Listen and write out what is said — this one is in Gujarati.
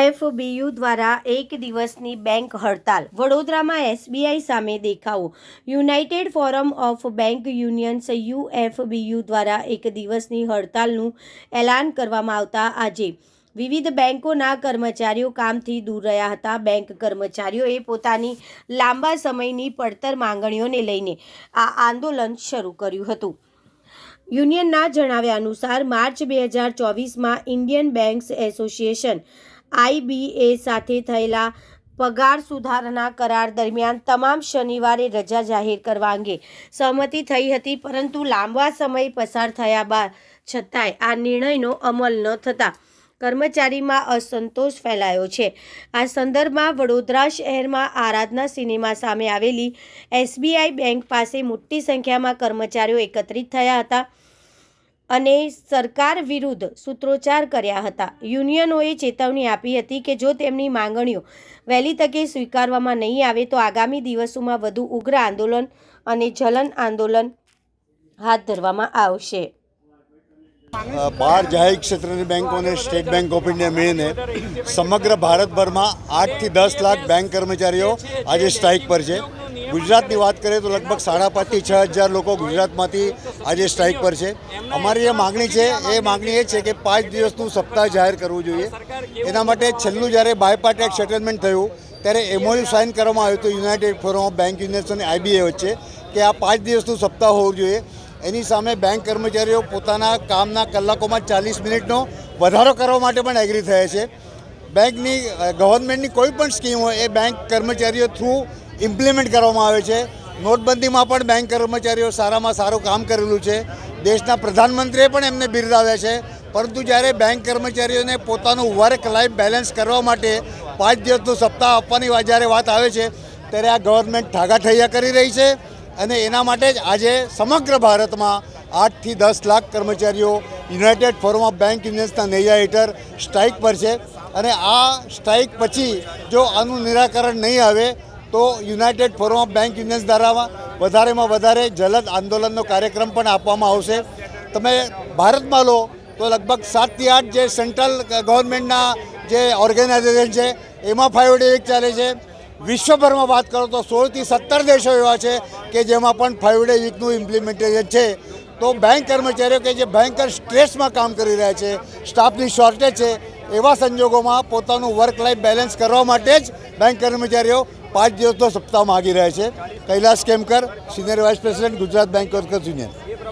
યુએફબીયુ દ્વારા એક દિવસની બેંક હડતાલ. વડોદરામાં એસબીઆઈ સામે દેખાવો. United forum of bank unions UFBU દ્વારા એક દિવસની હડતાલનું એલાન કરવામાં આવતા આજે વિવિધ બેંકોના કર્મચારીઓ કામથી દૂર રહ્યા હતા. બેંક કર્મચારીઓએ પોતાની લાંબા સમયની પડતર માંગણીઓને લઈને આ આંદોલન શરૂ કર્યું હતું. યુનિયનના જણાવ્યા અનુસાર માર્ચ 2024માં ઇન્ડિયન બેંક્સ એસોસિએશન આઈબીએ સાથે થયેલા પગાર સુધારણા કરાર દરમિયાન તમામ શનિવારે રજા જાહેર કરવા અંગે સહમતિ થઈ હતી, પરંતુ લાંબા સમય પસાર થયા બાદ છતાંય આ નિર્ણયનો અમલ ન થતાં કર્મચારીમાં અસંતોષ ફેલાયો છે. આ સંદર્ભમાં વડોદરા શહેરમાં આરાધના સિનેમા સામે આવેલી એસબીઆઈ બેંક પાસે મોટી સંખ્યામાં કર્મચારીઓ એકત્રિત થયા હતા અને સરકાર વિરુદ્ધ સૂત્રોચ્ચાર કર્યા હતા. યુનિયનોએ ચેતવણી આપી હતી કે જો તેમની માંગણીઓ વહેલી તકે સ્વીકારવામાં નહીં આવે તો આગામી દિવસોમાં વધુ ઉગ્ર આંદોલન અને જલન આંદોલન હાથ ધરવામાં આવશે. 12 જાહેર ક્ષેત્રની બેંકો અને સ્ટેટ બેંક ઓફ ઇન્ડિયા મળીને સમગ્ર ભારતભરમાં 8 થી 10 લાખ બેંક કર્મચારીઓ આજે સ્ટ્રાઇક પર છે. ગુજરાતની વાત કરીએ તો લગભગ 5.5 થી 6,000 લોકો ગુજરાતમાંથી આજે સ્ટ્રાઇક પર છે. અમારી જે માગણી છે એ છે કે 5 દિવસનું સપ્તાહ જાહેર કરવું જોઈએ. એના માટે છેલ્લું જ્યારે બાયપાર્ટેટ સેટલમેન્ટ થયું ત્યારે એમઓયુ સાઇન કરવામાં આવ્યું હતું United forum of bank unions અને આઈબીએ વચ્ચે કે આ 5 દિવસનું સપ્તાહ હોવું જોઈએ. એની સામે બેંક કર્મચારીઓ પોતાના કામના કલાકોમાં 40 મિનિટનો વધારો કરવા માટે પણ એગ્રી થયા છે. બેંકની ગવર્મેન્ટની કોઈ પણ સ્કીમ હોય એ બેંક કર્મચારીઓ થ્રુ ઇમ્પ્લિમેન્ટ કરવામાં આવે છે. નોટબંધીમાં પણ બેંક કર્મચારીઓ સારામાં સારું કામ કરેલું છે. દેશના પ્રધાનમંત્રીએ પણ એમને બિરદાવ્યા છે. પરંતુ જ્યારે બેંક કર્મચારીઓને પોતાનું વર્ક લાઈફ બેલેન્સ કરવા માટે 5 દિવસનું સપ્તાહ આપવાની જ્યારે વાત આવે છે ત્યારે આ ગવર્મેન્ટ ઠાગાઠૈયા કરી રહી છે. અને એના માટે જ આજે સમગ્ર ભારતમાં 8 થી 10 લાખ કર્મચારીઓ યુનાઇટેડ ફોરમ ઓફ બેંક યુનિયન્સના નૈયા હેઠળ સ્ટ્રાઇક પર છે. અને આ સ્ટ્રાઇક પછી જો આનું નિરાકરણ નહીં આવે તો United forum of bank unions દ્વારા વધારેમાં વધારે જલદ આંદોલનનો કાર્યક્રમ પણ આપવામાં આવશે. તમે ભારતમાં લો તો લગભગ 7 થી 8 જે સેન્ટ્રલ ગવર્મેન્ટના જે ઓર્ગેનાઇઝેશન છે એમાં 5 ડે વીક ચાલે છે. વિશ્વભરમાં વાત કરો તો 16 થી 17 દેશો એવા છે કે જેમાં પણ 5 ડે વીકનું ઇમ્પ્લિમેન્ટેશન છે. તો બેંક કર્મચારીઓ કે જે ભયંકર સ્ટ્રેસમાં કામ કરી રહ્યા છે, સ્ટાફની શોર્ટેજ છે, એવા સંજોગોમાં પોતાનું વર્ક લાઈફ બેલેન્સ કરવા માટે જ બેંક કર્મચારીઓ 5 દિવસનો સપ્તાહ માગી રહ્યા છે. Kailash Kemkar, senior vice president, Gujarat bank workers union.